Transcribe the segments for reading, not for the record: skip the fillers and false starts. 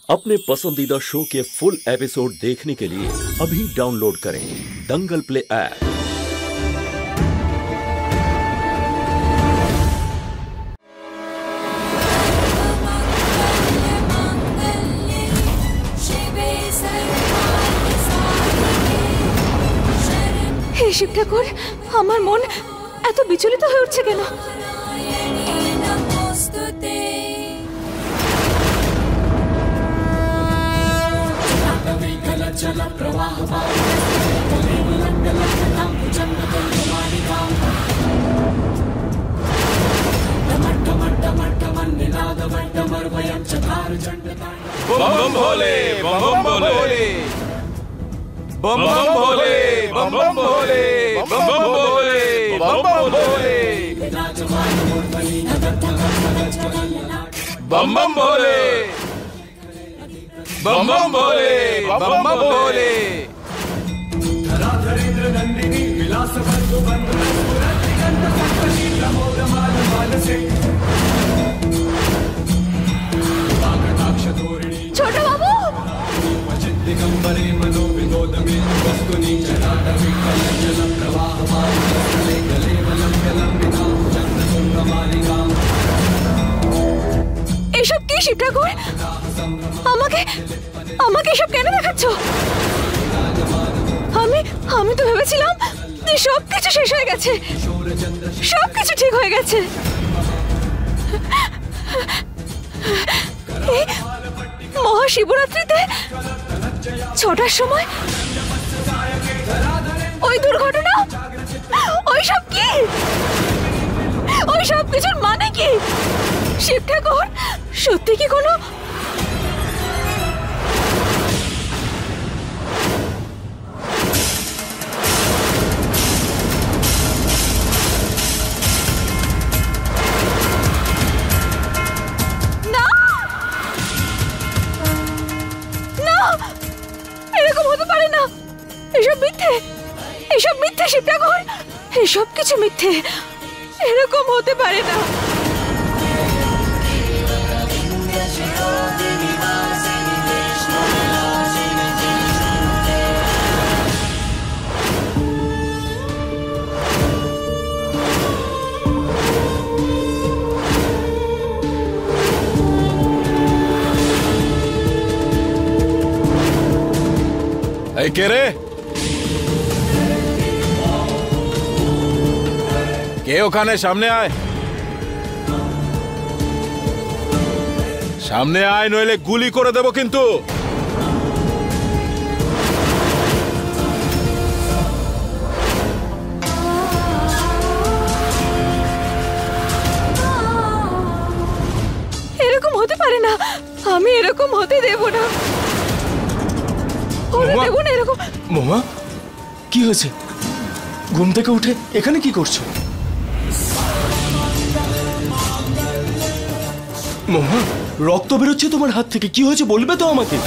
अपने पसंदीदा शो के फुल एपिसोड देखने के लिए अभी डाउनलोड करें दंगल प्ले ऐप। हे शिव ठाकुर, আমার মন এত বিচলিত হয়ে উঠছে কেন? बम बम भोले, बम बम भोले, बम बम भोले, बम बम भोले, बम बम भोले, बम बम भोले, बम बम भोले, बम बम भोले, बम बम भोले। धराधरेंद्र नंदिनी विलास बंधु बंधु रतिगंध सप्तनी प्रमोद मान मानसे ছোট বাবু, दिगंबरे मनो विनोद में वस्तुनि जलाटवी कलजल प्रवाह मार्गले गले वलम विलंबिता चंद्रसुंदमालिका। এসব কি শিব ঠাকুর? আমাকে আমাকে এসব কেন দেখাচ্ছ? আমি তো ভেবেছিলাম যে সবকিছু শেষ হয়ে গেছে, সবকিছু ঠিক হয়ে গেছে। মহাশিবরাত্রিতে ৬টার সময় ওই দুর্ঘটনা, ওই সব কি? ওই সব কিছুর মানে কি? শিব ঠাকুর সত্যি কি কোনো এরকম হতে পারে না? এসব মিথ্যে, এসব মিথ্যে শিব ঠাকুর, এসব কিছু মিথ্যে, এরকম হতে পারে না। এই কে রে? কে ওখানে? সামনে আয়, সামনে আয়, নইলে গুলি করে দেব কিন্তু। এরকম হতে পারে না, আমি এরকম হতে দেব না। মোমা, কি হয়েছে? ঘুম থেকে উঠে এখানে কি করছো? মোমা, রক্ত বেরোচ্ছে তোমার হাত থেকে, কি হয়েছে বলবে তো আমাকে?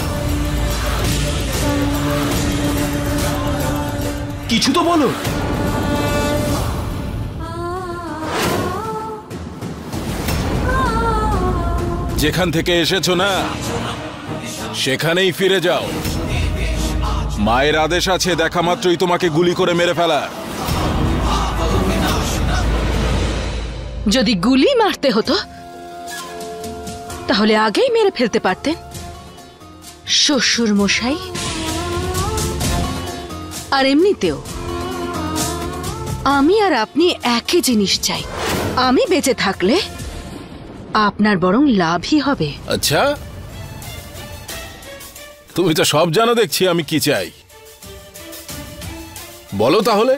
কিছু তো বলো। যেখান থেকে এসেছো না সেখানেই ফিরে যাও। মায়ের আদেশ আছে দেখা মাত্রই তোমাকে গুলি করে মেরে ফেলা। যদি গুলি মারতে হতো তাহলে আগেই মেরে ফেলতে পারতেন শ্বশুর মশাই। আর এমনিতেও আমি আর আপনি একই জিনিস চাই। আমি বেঁচে থাকলে আপনার বরং লাভই হবে। আচ্ছা, তুমি তো সব জানো দেখছি আমি কি চাই। বলো তাহলে।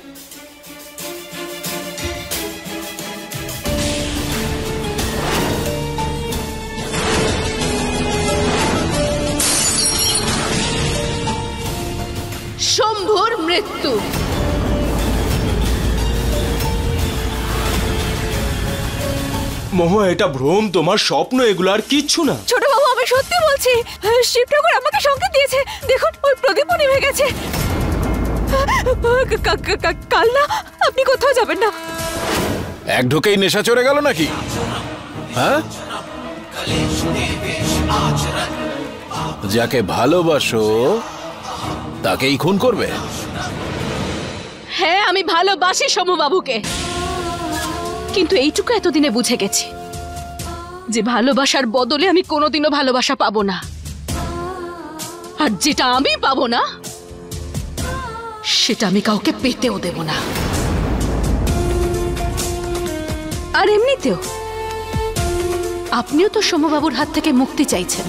শম্ভুর মৃত্যু। মোমা, এটা ভ্রম, তোমার স্বপ্ন, এগুলো আর কিচ্ছু না। ছোট বাবু, আমি সত্যি বলছি, শিব ঠাকুর আমাকে সংকেত দিয়েছে। দেখুন, ওই প্রদীপও নিভে গেছে। কাল না, আপনি কোথাও যাবেন না। এক ঢোকেই নেশা চড়ে গেল নাকি? হ্যাঁ, যাকে ভালোবাসো তাকেই খুন করবে? হ্যাঁ, আমি ভালোবাসি সমবাবুকে, কিন্তু এইটুকু এতদিনে বুঝে গেছি যে ভালোবাসার বদলে আমি কোনোদিনও ভালোবাসা পাবো না, আর যেটা আমি পাবো না সেটা আমি কাউকে পেতেও দেব না। আর এমনিতেও আপনিও তো সমবাবুর হাত থেকে মুক্তি চাইছেন।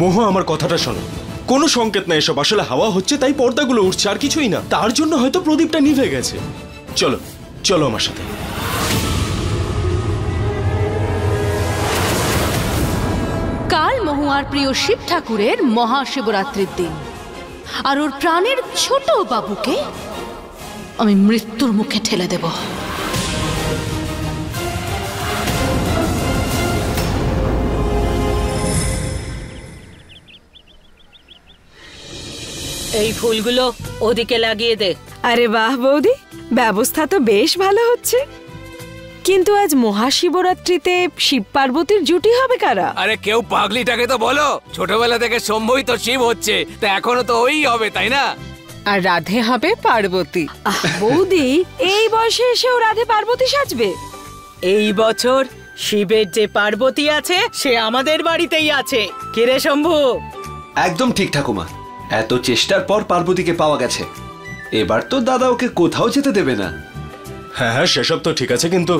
মহুয়া, আমার কথাটা শোনো। কোনো সংকেত না, এসব আসলে হাওয়া হচ্ছে তাই পর্দাগুলো উঠছে, আর কিছুই না। তার জন্য হয়তো প্রদীপটা নিভে গেছে। চলো চলো আমার সাথে। কাল মহুয়ার প্রিয় শিব ঠাকুরের মহাশিবরাত্রির দিন, আর ওর প্রাণের ছোট বাবুকে আমি মৃত্যুর মুখে ঠেলে দেব। এই ফুলগুলো ওদিকে লাগিয়ে দে। আরে বাহ বৌদি, ব্যবস্থা তো বেশ ভালো হচ্ছে। কিন্তু আজ মহাশিবরাত্রিতে শিব পার্বতীর জুটি হবে কারা? আরে কেউ পাগলিটাকে তো বলো, ছোটবেলা থেকে শম্ভুই তো শিব হচ্ছে, তা এখনো তো ওই হবে, তাই না? আর রাধে হবে পার্বতী। বৌদি, এই বয়সে এসেও রাধে পার্বতী সাজবে? এই বছর শিবের যে পার্বতী আছে সে আমাদের বাড়িতেই আছে। কিরে শম্ভু? একদম ঠিক ঠাকুমা, এত চেষ্টার পর পার্বতীকে পাওয়া গেছে। এবার তো দাদা ওকে কোথাও যেতে দেবে না। হ্যাঁ হ্যাঁ, সেসব তো ঠিক আছে, কিন্তু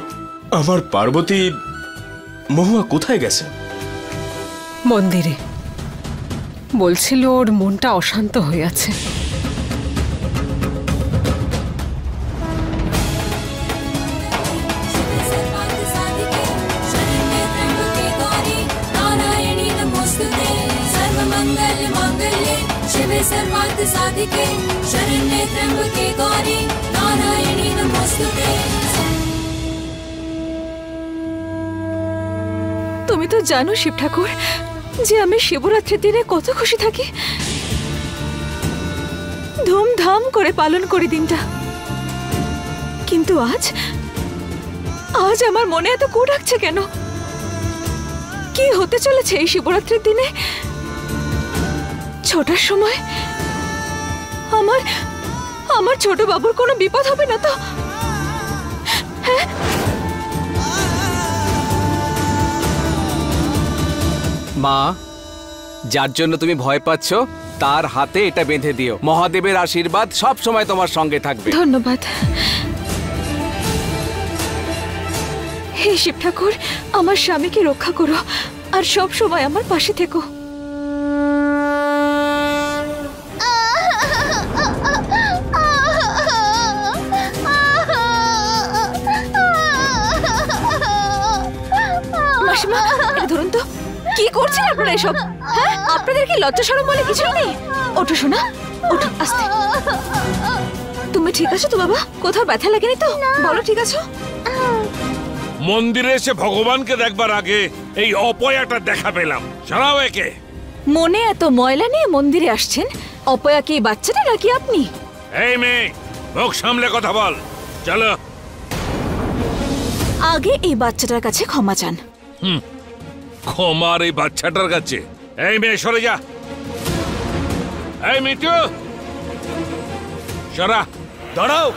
আমার পার্বতী মহুয়া কোথায় গেছে? মন্দিরে বলছিল ওর মনটা অশান্ত হয়ে আছে। তুমি তো জানো শিব ঠাকুর যে আমি শিবরাত্রির দিনে কত খুশি থাকি, ধুমধাম করে পালন করি দিনটা। কিন্তু আজ আমার মনে এত কু ডাকছে কেন? কি হতে চলেছে এই শিবরাত্রির দিনে? ছোটার সময় আমার ছোট বাবুর কোনো বিপদ হবে না তো? হ্যাঁ, মা, যার জন্য তুমি ভয় পাচ্ছ তার হাতে এটা বেঁধে দিও। মহাদেবের আশীর্বাদ সব সময় তোমার সঙ্গে থাকবে। ধন্যবাদ। হে শিব ঠাকুর, আমার স্বামীকে রক্ষা করো আর সব সময় আমার পাশে থেকো। মাসিমা, এটা ধরুন তো, কি করছেন আপনারা এসব? হ্যাঁ, আপনাদের কি লজ্জা শরম বলে কিছু নেই? ওঠো সোনা, ওঠো আস্তে। তুমি ঠিক আছো তো বাবা? কোথাও ব্যথা লাগেনি তো? বলো ঠিক আছো? মন্দিরে এসে ভগবানকে দেখবার আগে এই অপয়াটা দেখা পেলাম। সরাও একে। মনে এত ময়লা নিয়ে মন্দিরে আসছেন? অপয়া কি বাচ্চাটা নাকি আপনি? এই মেয়ে, মুখ সামলে কথা বল। চলো। আগে এই বাচ্চাটার কাছে ক্ষমা চান। ক্ষমার এই বাচ্চাটার কাছে? এই মেয়ে সরে যা। এই মিটু, সরা। দাঁড়াও।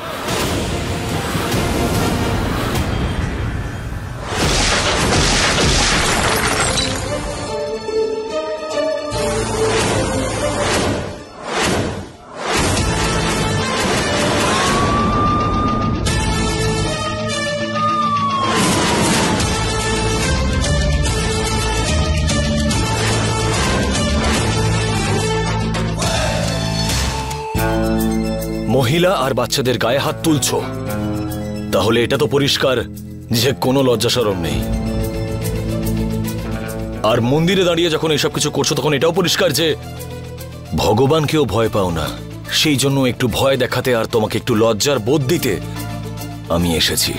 মহিলা আর বাচ্চাদের গায়ে হাত তুলছো, তাহলে এটা তো পরিষ্কার যে কোনো লজ্জা শরম নেই। আর মন্দিরে দাঁড়িয়ে যখন এসব কিছু করছো তখন এটাও পরিষ্কার যে ভগবানকেও ভয় পাও না। সেই জন্য একটু ভয় দেখাতে আর তোমাকে একটু লজ্জার বোধ দিতে আমি এসেছি।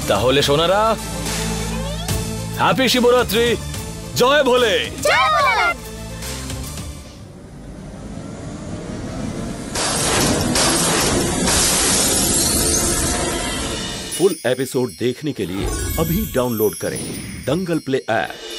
তাহলে সোনারা, হ্যাপি শিবরাত্রি। জয় ভোলে। फुल एपिसोड देखने के लिए अभी डाउनलोड करें दंगल प्ले ऐप।